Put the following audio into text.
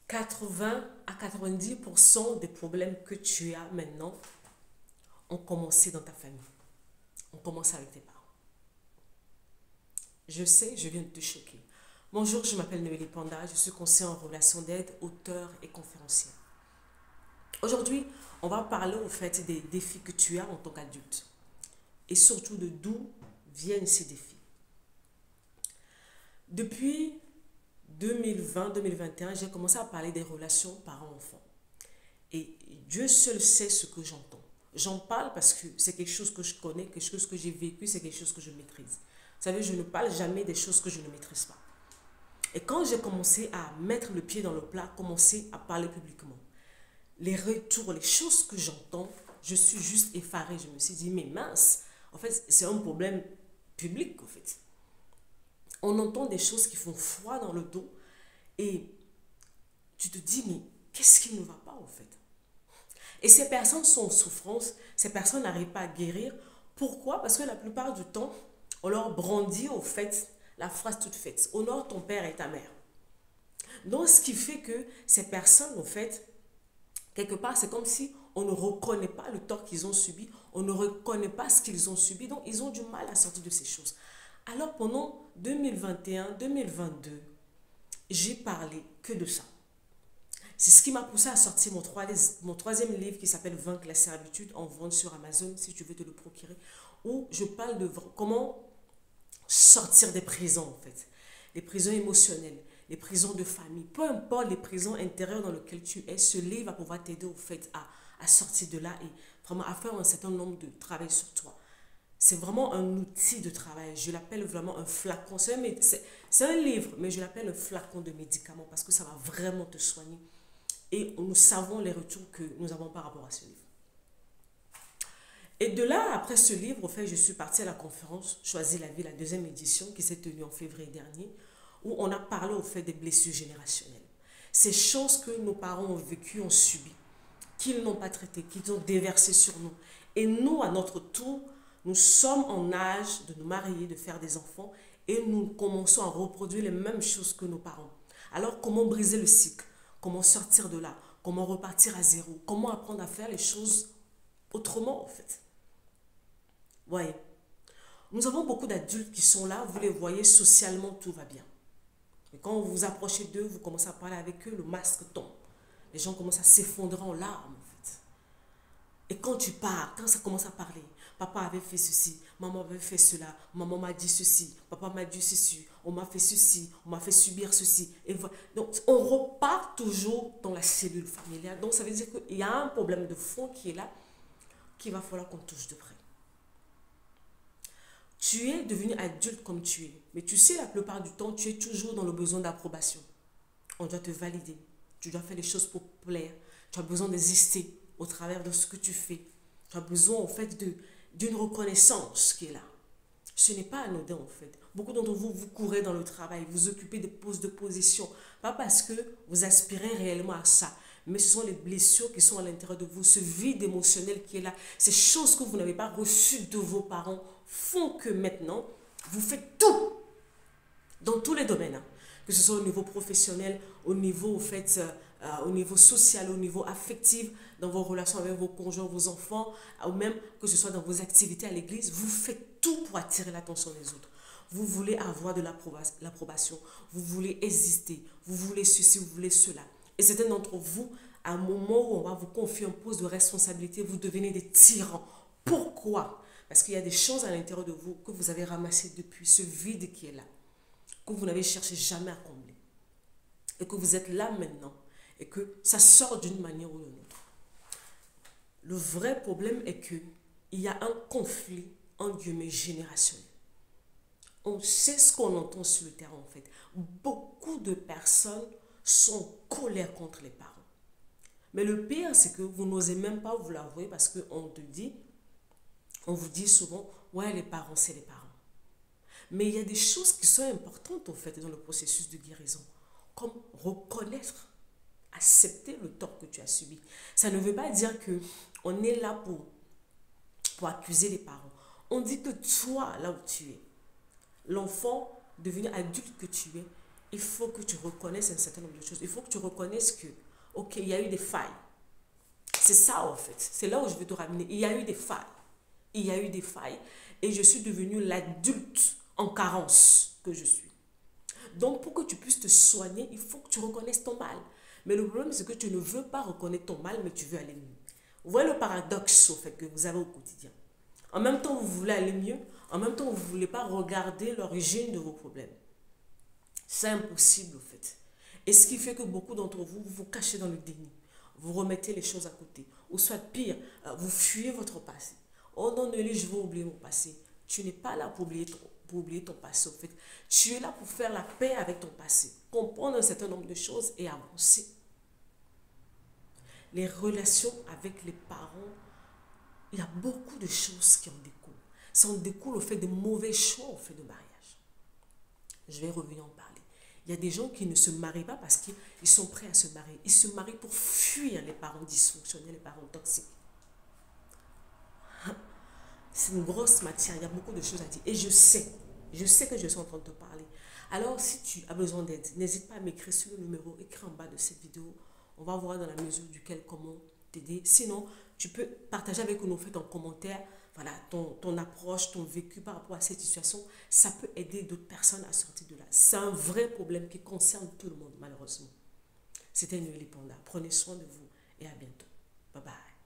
80 à 90% des problèmes que tu as maintenant ont commencé dans ta famille. On commence avec tes parents. Je sais, je viens de te choquer. Bonjour, je m'appelle Noélie Panda, je suis conseillère en relation d'aide, auteur et conférencière. Aujourd'hui, on va parler au fait des défis que tu as en tant qu'adulte et surtout de d'où viennent ces défis. Depuis 2020-2021, j'ai commencé à parler des relations parents-enfants. Et Dieu seul sait ce que j'entends. J'en parle parce que c'est quelque chose que je connais, quelque chose que j'ai vécu, c'est quelque chose que je maîtrise. Vous savez, je ne parle jamais des choses que je ne maîtrise pas. Et quand j'ai commencé à mettre le pied dans le plat, commencer à parler publiquement, les retours, les choses que j'entends, je suis juste effarée. Je me suis dit, mais mince, en fait, c'est un problème public, en fait. On entend des choses qui font froid dans le dos et tu te dis, mais qu'est-ce qui ne va pas, en fait? Et ces personnes sont en souffrance, ces personnes n'arrivent pas à guérir. Pourquoi? Parce que la plupart du temps, on leur brandit au fait la phrase toute faite. Honore ton père et ta mère. Donc, ce qui fait que ces personnes, en fait, quelque part, c'est comme si on ne reconnaît pas le tort qu'ils ont subi, on ne reconnaît pas ce qu'ils ont subi, donc ils ont du mal à sortir de ces choses. Alors, pendant 2021-2022, j'ai parlé que de ça. C'est ce qui m'a poussé à sortir mon troisième livre qui s'appelle Vaincre la servitude en vente sur Amazon, si tu veux te le procurer, où je parle de comment sortir des prisons, en fait. Les prisons émotionnelles, les prisons de famille, peu importe les prisons intérieures dans lesquelles tu es, ce livre va pouvoir t'aider, au fait, à sortir de là et vraiment à faire un certain nombre de travail sur toi. C'est vraiment un outil de travail. Je l'appelle vraiment un flacon. C'est un livre, mais je l'appelle un flacon de médicaments parce que ça va vraiment te soigner. Et nous savons les retours que nous avons par rapport à ce livre. Et de là, après ce livre, au fait, je suis partie à la conférence Choisis la vie, la deuxième édition qui s'est tenue en février dernier, où on a parlé au fait des blessures générationnelles. Ces choses que nos parents ont vécues, ont subies, qu'ils n'ont pas traitées, qu'ils ont déversées sur nous. Et nous, à notre tour, nous sommes en âge de nous marier, de faire des enfants, et nous commençons à reproduire les mêmes choses que nos parents. Alors, comment briser le cycle? Comment sortir de là? Comment repartir à zéro? Comment apprendre à faire les choses autrement, en fait? Voyez, nous avons beaucoup d'adultes qui sont là, vous les voyez, socialement, tout va bien. Mais quand vous vous approchez d'eux, vous commencez à parler avec eux, le masque tombe. Les gens commencent à s'effondrer en larmes, en fait. Et quand tu pars, quand ça commence à parler, papa avait fait ceci, maman avait fait cela, maman m'a dit ceci, papa m'a dit ceci, on m'a fait ceci, on m'a fait subir ceci. Et voilà. Donc, on repart toujours dans la cellule familiale. Donc, ça veut dire qu'il y a un problème de fond qui est là, qu'il va falloir qu'on touche de près. Tu es devenu adulte comme tu es, mais tu sais, la plupart du temps, tu es toujours dans le besoin d'approbation. On doit te valider, tu dois faire les choses pour plaire, tu as besoin d'exister au travers de ce que tu fais. Tu as besoin, en fait, d'une reconnaissance qui est là. Ce n'est pas anodin, en fait. Beaucoup d'entre vous, vous courez dans le travail, vous occupez des postes de position, pas parce que vous aspirez réellement à ça, mais ce sont les blessures qui sont à l'intérieur de vous, ce vide émotionnel qui est là, ces choses que vous n'avez pas reçues de vos parents font que maintenant, vous faites tout dans tous les domaines, hein. Que ce soit au niveau professionnel, au niveau, au niveau social, au niveau affectif, dans vos relations avec vos conjoints, vos enfants, ou même que ce soit dans vos activités à l'église, vous faites tout pour attirer l'attention des autres. Vous voulez avoir de l'approbation, vous voulez exister, vous voulez ceci, vous voulez cela. Et certains d'entre vous, à un moment où on va vous confier un poste de responsabilité, vous devenez des tyrans. Pourquoi? Parce qu'il y a des choses à l'intérieur de vous que vous avez ramassées depuis, ce vide qui est là, que vous n'avez cherché jamais à combler. Et que vous êtes là maintenant. Et que ça sort d'une manière ou d'une autre. Le vrai problème est qu'il y a un conflit, en guillemets, générationnel. On sait ce qu'on entend sur le terrain, en fait. Beaucoup de personnes sont en colère contre les parents. Mais le pire, c'est que vous n'osez même pas vous l'avouer parce qu'on te dit, on vous dit souvent, ouais, les parents, c'est les parents. Mais il y a des choses qui sont importantes, en fait, dans le processus de guérison. Comme reconnaître, accepter le tort que tu as subi. Ça ne veut pas dire qu'on est là pour accuser les parents. On dit que toi, là où tu es, l'enfant devenu adulte que tu es, il faut que tu reconnaisses un certain nombre de choses. Il faut que tu reconnaisses que, ok, il y a eu des failles. C'est ça en fait. C'est là où je veux te ramener. Il y a eu des failles. Il y a eu des failles. Et je suis devenue l'adulte en carence que je suis. Donc pour que tu puisses te soigner, il faut que tu reconnaisses ton mal. Mais le problème, c'est que tu ne veux pas reconnaître ton mal, mais tu veux aller mieux. Vous voyez le paradoxe au fait que vous avez au quotidien. En même temps, vous voulez aller mieux. En même temps, vous ne voulez pas regarder l'origine de vos problèmes. C'est impossible, au fait. Et ce qui fait que beaucoup d'entre vous, vous vous cachez dans le déni. Vous remettez les choses à côté. Ou soit pire, vous fuyez votre passé. Oh non, Nelly, je veux oublier mon passé. Tu n'es pas là pour oublier ton passé, au fait. Tu es là pour faire la paix avec ton passé. Comprendre un certain nombre de choses et avancer. Les relations avec les parents, il y a beaucoup de choses qui en découlent. Ça en découle au fait de mauvais choix au fait de mariage. Je vais revenir en parler. Il y a des gens qui ne se marient pas parce qu'ils sont prêts à se marier. Ils se marient pour fuir les parents dysfonctionnels, les parents toxiques. C'est une grosse matière, il y a beaucoup de choses à dire. Et je sais que je suis en train de te parler. Alors, si tu as besoin d'aide, n'hésite pas à m'écrire sur le numéro écrit en bas de cette vidéo. On va voir dans la mesure duquel comment t'aider. Sinon, tu peux partager avec nous, en commentaire, voilà, ton approche, ton vécu par rapport à cette situation. Ça peut aider d'autres personnes à sortir de là. C'est un vrai problème qui concerne tout le monde, malheureusement. C'était Noélie Panda. Prenez soin de vous et à bientôt. Bye bye.